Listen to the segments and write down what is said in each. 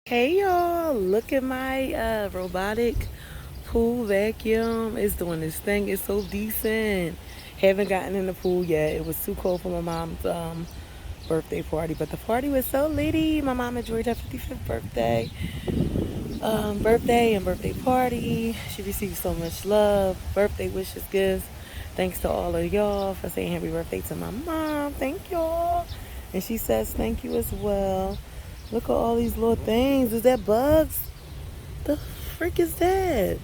Hey y'all, look at my robotic pool vacuum. It's doing this thing. It's so decent. Haven't gotten in the pool yet. It was too cold for my mom's birthday party, but the party was so litty. My mom enjoyed her 55th birthday and birthday party. She received so much love, birthday wishes, gifts. Thanks to all of y'all for saying happy birthday to my mom. Thank y'all. And she says thank you as well. Look at all these little things. Is that bugs? The frick is that?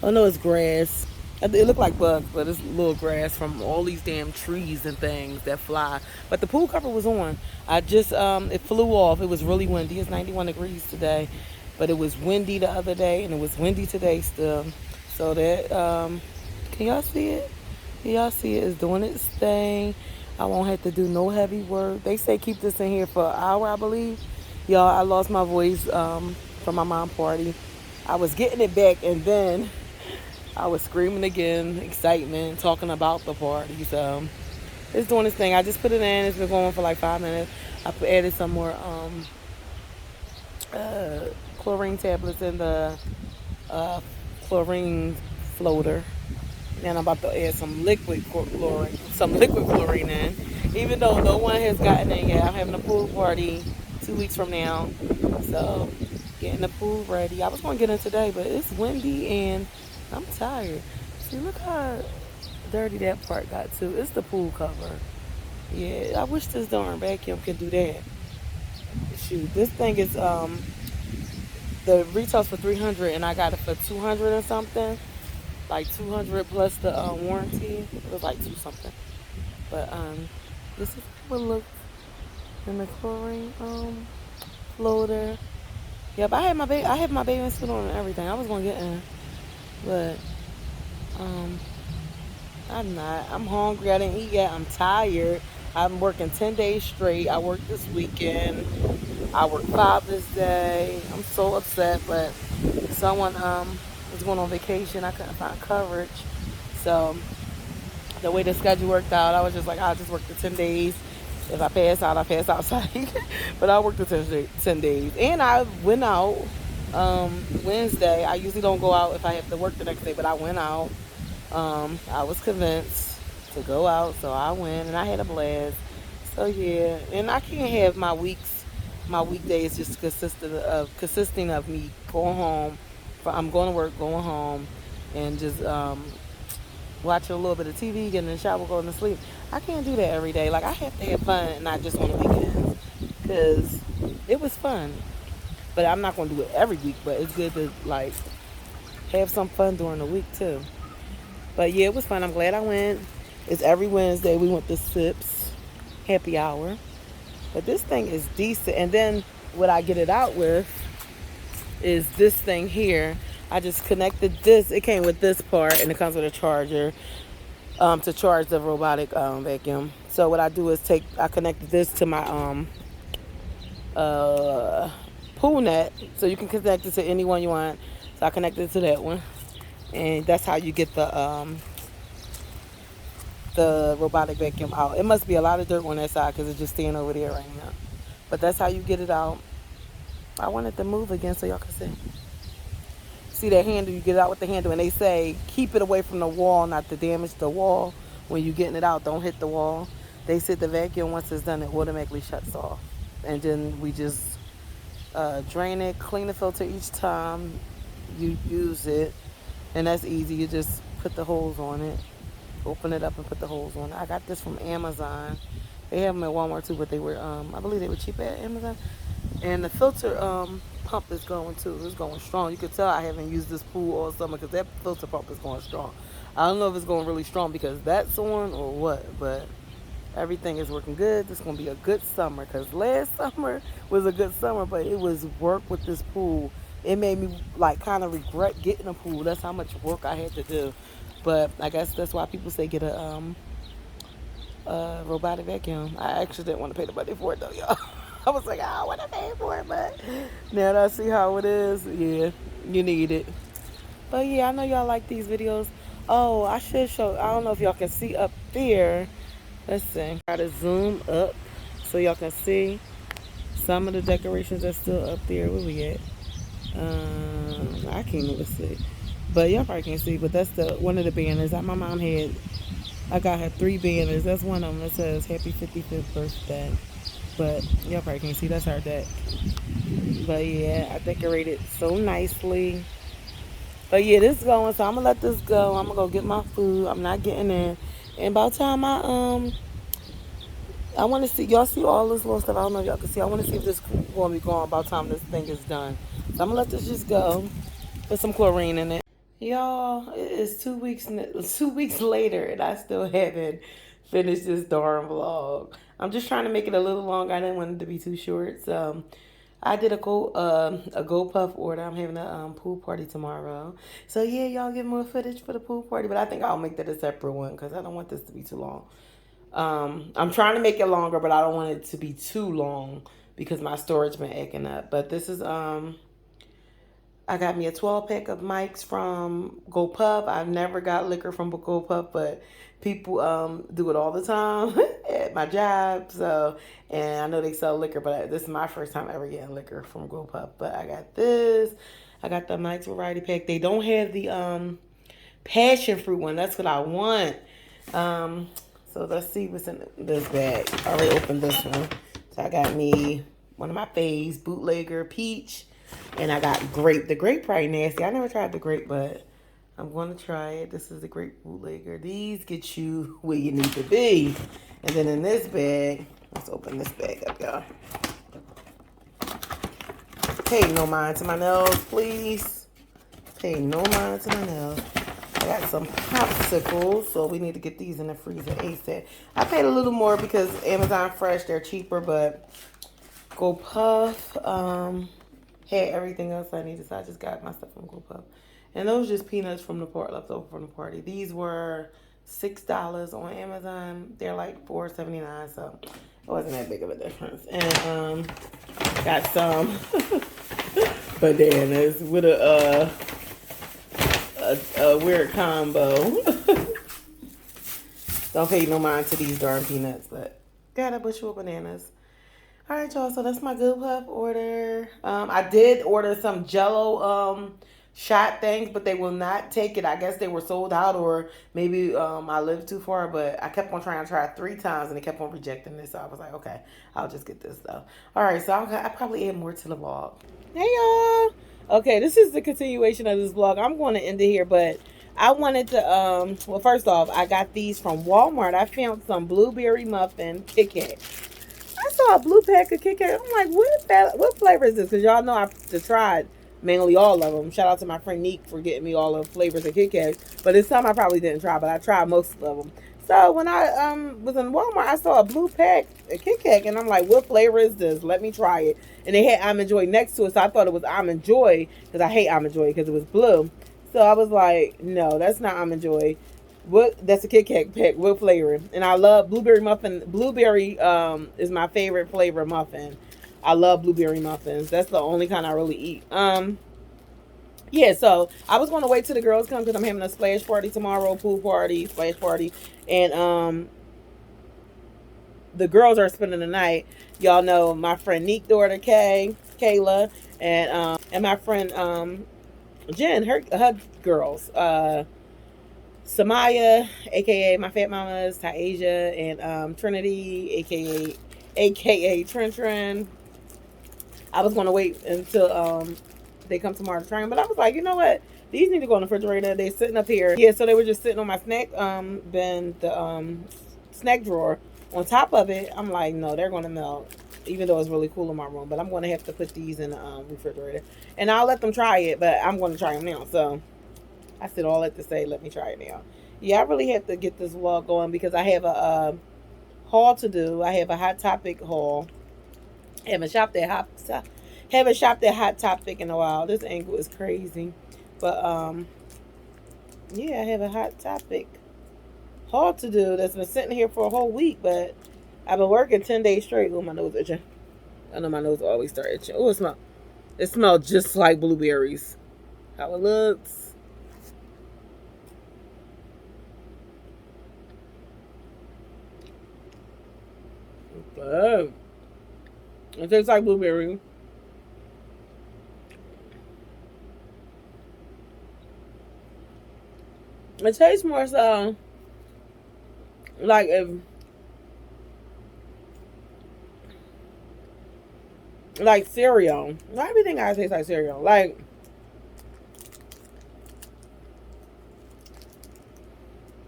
Oh no, it's grass. It looked like bugs, but it's little grass from all these damn trees and things that fly. But the pool cover was on. I just it flew off. It was really windy. It's 91 degrees today, but it was windy the other day, and it was windy today still. So that can y'all see it? Can y'all see it? It's doing its thing. I won't have to do no heavy work. They say keep this in here for an hour, I believe. Y'all, I lost my voice from my mom party. I was getting it back, and then I was screaming again, excitement, talking about the party. So it's doing its thing. I just put it in. It's been going for like 5 minutes. I added some more chlorine tablets in the chlorine floater. And I'm about to add some liquid chlorine in. Even though no one has gotten in yet, I'm having a pool party 2 weeks from now. So getting the pool ready. I was gonna get in today, but it's windy and I'm tired. See, look how dirty that part got too. It's the pool cover. Yeah, I wish this darn vacuum could do that. Shoot, this thing is the retail's for 300 and I got it for 200 or something. Like 200 plus the warranty. It was like two something. But this is what it looks in the chlorine floater. Yep, I had my bathing suit on and everything. I was gonna get in, but I'm not. I'm hungry. I didn't eat yet. I'm tired. I'm working 10 days straight. I worked this weekend. I worked Father's Day. I'm so upset, but someone was going on vacation. I couldn't find coverage, so the way the schedule worked out, I was just like, I'll just work the 10 days. If I pass out, I pass outside. But I worked the 10 days. And I went out Wednesday. I usually don't go out if I have to work the next day, but I went out. I was convinced to go out, so I went and I had a blast. So yeah, and I can't have my weekdays just consisting of me going home. I'm going to work, going home, and just watching a little bit of TV, getting in the shower, going to sleep. I can't do that every day. Like, I have to have fun and not just on the weekends. Because it was fun. But I'm not going to do it every week. But it's good to, like, have some fun during the week, too. But, yeah, it was fun. I'm glad I went. It's every Wednesday. We went to Sips Happy Hour. But this thing is decent. And then what I get it out with is this thing here. I just connected this. It came with this part, and it comes with a charger to charge the robotic vacuum. So what I do is I connected this to my pool net, so you can connect it to any one you want. So I connected it to that one, and that's how you get the robotic vacuum out. It must be a lot of dirt on that side because it's just staying over there right now. But that's how you get it out. I wanted to move again so y'all can see. See that handle, you get it out with the handle, and they say keep it away from the wall, not to damage the wall when you're getting it out. Don't hit the wall. They said the vacuum, once it's done, it automatically shuts off, and then we just drain it, clean the filter each time you use it, and that's easy. You just put the holes on it, open it up and put the holes on it. I got this from Amazon. They have them at Walmart too, but they were I believe they were cheap at Amazon. And the filter pump is going too. It's going strong. You could tell I haven't used this pool all summer because that filter pump is going strong. I don't know if it's going really strong because that's on or what, but everything is working good. This is going to be a good summer because last summer was a good summer, but it was work with this pool. It made me like kind of regret getting a pool. That's how much work I had to do. But I guess that's why people say get a robotic vacuum. I actually didn't want to pay the money for it though, y'all. I was like, I don't want to pay for it, but now that I see how it is, yeah, you need it. But yeah, I know y'all like these videos. Oh, I should show, I don't know if y'all can see up there. Let's see. Try to zoom up so y'all can see. Some of the decorations are still up there. Where we at? I can't even see. But y'all probably can't see. But that's the one of the banners that my mom had. I got her 3 banners. That's one of them that says Happy 55th birthday. But y'all probably can't see. That's our deck. But yeah, I decorated so nicely. But yeah, this is going. So I'm gonna let this go. I'm gonna go get my food. I'm not getting in. And by the time I want to see y'all see all this little stuff. I don't know if y'all can see. I want to see if this will be going by the time this thing is done. So I'm gonna let this just go. Put some chlorine in it. Y'all, it is 2 weeks. 2 weeks later, and I still haven't finished this darn vlog. I'm just trying to make it a little longer. I didn't want it to be too short. So I did a Go Puff order. I'm having a pool party tomorrow. So yeah, y'all get more footage for the pool party. But I think I'll make that a separate one because I don't want this to be too long. I'm trying to make it longer, but I don't want it to be too long because my storage been acting up. But this is I got me a 12 pack of mics from Go Puff. I've never got liquor from Go Puff, but people do it all the time at my job. So, and I know they sell liquor, but this is my first time ever getting liquor from Go Puff. But I got this. I got the Mike's variety pack. They don't have the passion fruit one. That's what I want. So let's see what's in this bag. I already opened this one. So I got me one of my faves, bootlegger peach. And I got grape. The grape probably nasty. I never tried the grape, but I'm going to try it. This is the grape bootlegger. These get you where you need to be. And then in this bag, let's open this bag up, y'all. Pay no mind to my nails, please. Pay no mind to my nails. I got some popsicles, so we need to get these in the freezer ASAP. I paid a little more because Amazon Fresh, they're cheaper, but Go Puff had everything else I needed, so I just got my stuff from Go Puff. And those just peanuts from the part left over from the party. These were $6 on Amazon. They're like $4.79, so it wasn't that big of a difference. And got some bananas with a weird combo. Don't pay no mind to these darn peanuts, but got a bushel of bananas. All right, y'all. So that's my Good Puff order. I did order some Jello shot things, but they will not take it. I guess they were sold out, or maybe I lived too far. But I kept on trying to try it 3 times, and they kept on rejecting this. So I was like, okay, I'll just get this though. All right, so I'll probably add more to the vlog. Hey y'all. Okay, this is the continuation of this vlog. I'm going to end it here, but I wanted to well, first off, I got these from Walmart. I found some blueberry muffin Kit Kat. I saw a blue pack of Kit Kat. I'm like, what flavor is this? Because y'all know I've tried mainly all of them. Shout out to my friend Neek for getting me all the flavors of Kit Kat. But there's some I probably didn't try, but I tried most of them. So when I was in Walmart, I saw a blue pack of Kit Kat, and I'm like, what flavor is this? Let me try it. And they had Almond Joy next to it, so I thought it was Almond Joy because I hate Almond Joy because it was blue. So I was like, no, that's not Almond Joy. What? That's a Kit Kat pack. What flavor? And I love blueberry muffin. Blueberry is my favorite flavor muffin. I love blueberry muffins. That's the only kind I really eat. Yeah, so I was going to wait till the girls come because I'm having a splash party tomorrow, pool party, splash party. And the girls are spending the night. Y'all know my friend Neek daughter Kayla, and my friend Jen, her girls. Samaya, aka my fat mamas, Taisha, and Trinity, aka Trin. I was gonna wait until they come tomorrow to try them, but I was like, you know what? These need to go in the refrigerator. They sitting up here. Yeah, so they were just sitting on my snack bin, the snack drawer. On top of it, I'm like, no, they're gonna melt. Even though it's really cool in my room, but I'm gonna have to put these in the refrigerator, and I'll let them try it. But I'm gonna try them now. So I said all that to say, let me try it now. Yeah, I really have to get this vlog going because I have a haul to do. I have a Hot Topic haul. Haven't shopped at Hot Topic in a while. This angle is crazy, but yeah, I have a Hot Topic haul to do that's been sitting here for a whole week. But I've been working 10 days straight. Oh, my nose itching. I know my nose always start itching. Oh, it smells just like blueberries. How it looks. It tastes like blueberry. It tastes more so like if, like cereal. Not everything gotta taste like cereal. Like,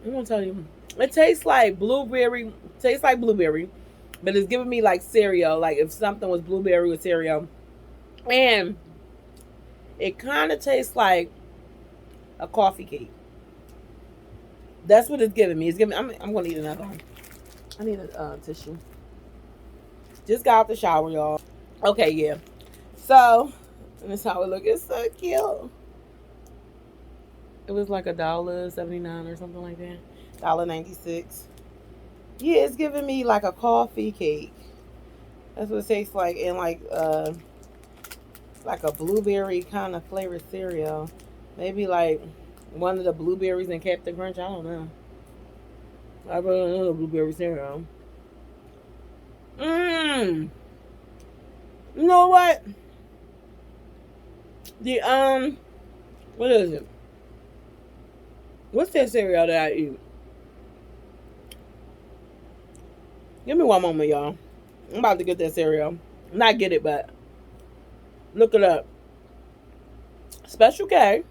I'm gonna tell you, it tastes like blueberry. Tastes like blueberry, but it's giving me like cereal. Like if something was blueberry with cereal, and it kind of tastes like a coffee cake. That's what it's giving me. It's giving. I'm gonna eat another one. I need a tissue. Just got out the shower, y'all. Okay, yeah. So this is how it look. It's so cute. It was like $1.79 or something like that. $1.96. Yeah, it's giving me like a coffee cake. That's what it tastes like, and like a blueberry kind of flavored cereal. Maybe like one of the blueberries in Captain Crunch. I don't know. I really don't know the blueberry cereal. Mmm. You know what? The what is it? What's that cereal that I eat? Give me one moment, y'all. I'm about to get that cereal. Not get it, but look it up. Special K.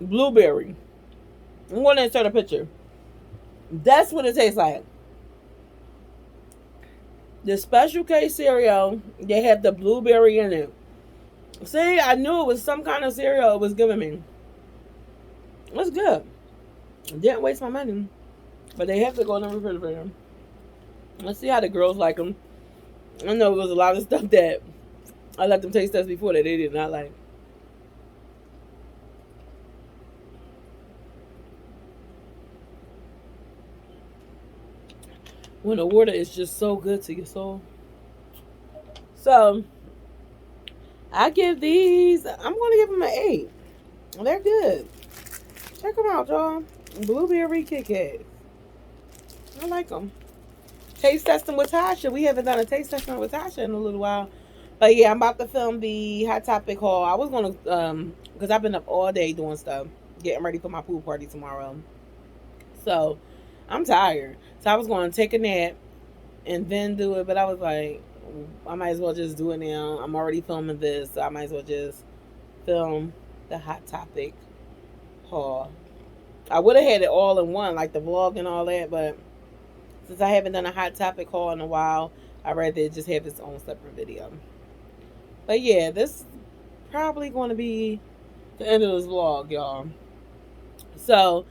Blueberry. I'm going to insert a picture. That's what it tastes like. The Special K cereal, they have the blueberry in it. See, I knew it was some kind of cereal it was giving me. It's good. Didn't waste my money. But they have to go in the refrigerator. Let's see how the girls like them. I know it was a lot of stuff that I let them taste test before that they did not like. When the water is just so good to your soul. So, I give these, I'm going to give them an 8. They're good. Check them out, y'all. Blueberry Kit Kats. I like them. Taste testing with Tasha. We haven't done a taste testing with Tasha in a little while. But yeah, I'm about to film the Hot Topic haul. I was going to, because I've been up all day doing stuff. Getting ready for my pool party tomorrow. So, I'm tired. So I was going to take a nap and then do it. But I was like, I might as well just do it now. I'm already filming this. So I might as well just film the Hot Topic haul. I would have had it all in one, like the vlog and all that. But since I haven't done a Hot Topic haul in a while, I'd rather just have its own separate video. But yeah, this is probably going to be the end of this vlog, y'all. So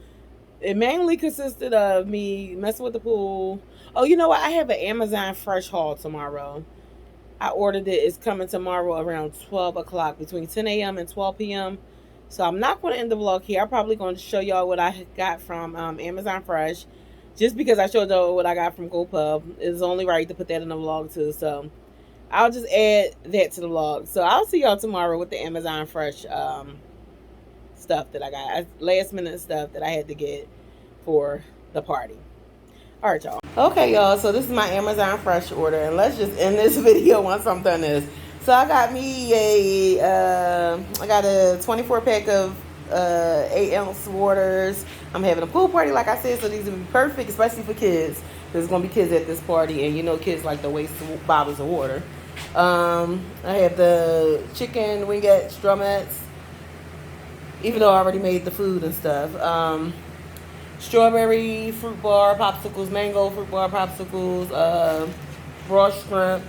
it mainly consisted of me messing with the pool. Oh, you know what? I have an Amazon Fresh haul tomorrow. I ordered it. It's coming tomorrow around 12 o'clock, between 10 a.m. and 12 p.m. So I'm not going to end the vlog here. I'm probably going to show y'all what I got from Amazon Fresh. Just because I showed y'all what I got from GoPub. It's only right to put that in the vlog too. So I'll just add that to the vlog. So I'll see y'all tomorrow with the Amazon Fresh stuff that I got. Last minute stuff that I had to get for the party. Alright, y'all. Okay, y'all. So this is my Amazon Fresh order. And let's just end this video once I'm done this. So I got me I got a 24 pack of 8-ounce waters. I'm having a pool party, like I said, so these will be perfect, especially for kids. There's going to be kids at this party, and you know kids like to waste bottles of water. I have the chicken wingette drumettes, even though I already made the food and stuff. Strawberry fruit bar popsicles, mango fruit bar popsicles, raw shrimp.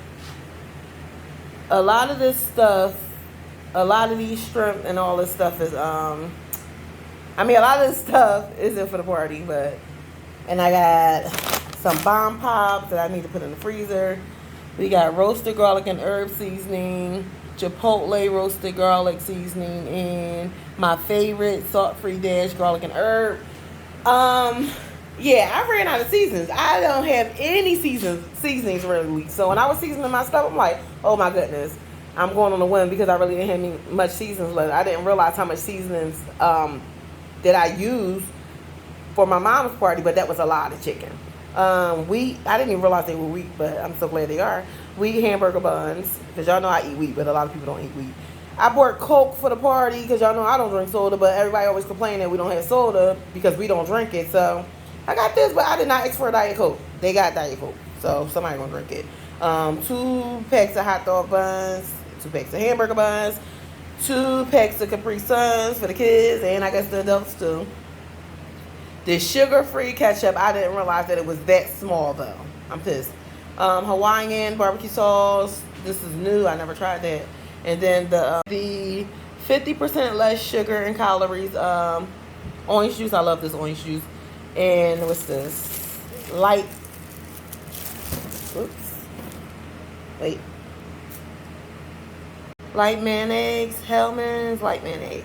A lot of this stuff, a lot of these shrimp and all this stuff is, a lot of this stuff isn't for the party, but, and I got some bomb pops that I need to put in the freezer. We got roasted garlic and herb seasoning, chipotle roasted garlic seasoning, and my favorite salt-free dash garlic and herb. Yeah, I ran out of seasonings. I don't have any seasonings really. So when I was seasoning my stuff, I'm like, oh my goodness, I'm going on a whim because I really didn't have any much seasonings left. I didn't realize how much seasonings that I used for my mom's party, but that was a lot of chicken. I didn't even realize they were weak, but I'm so glad they are. wheat hamburger buns, because y'all know I eat wheat, but a lot of people don't eat wheat. I bought Coke for the party, because y'all know I don't drink soda, but everybody always complain that we don't have soda because we don't drink it. So I got this, but I did not ask for a Diet Coke. They got Diet Coke, so somebody gonna drink it. 2 packs of hot dog buns, 2 packs of hamburger buns, 2 packs of Capri Suns for the kids, and I guess the adults too. The sugar-free ketchup, I didn't realize that it was that small though. I'm pissed. Hawaiian barbecue sauce. This is new. I never tried that. And then the 50% less sugar and calories orange juice. I love this orange juice. And what's this? Light. Oops. Wait. Light mayonnaise. Hellmann's light mayonnaise.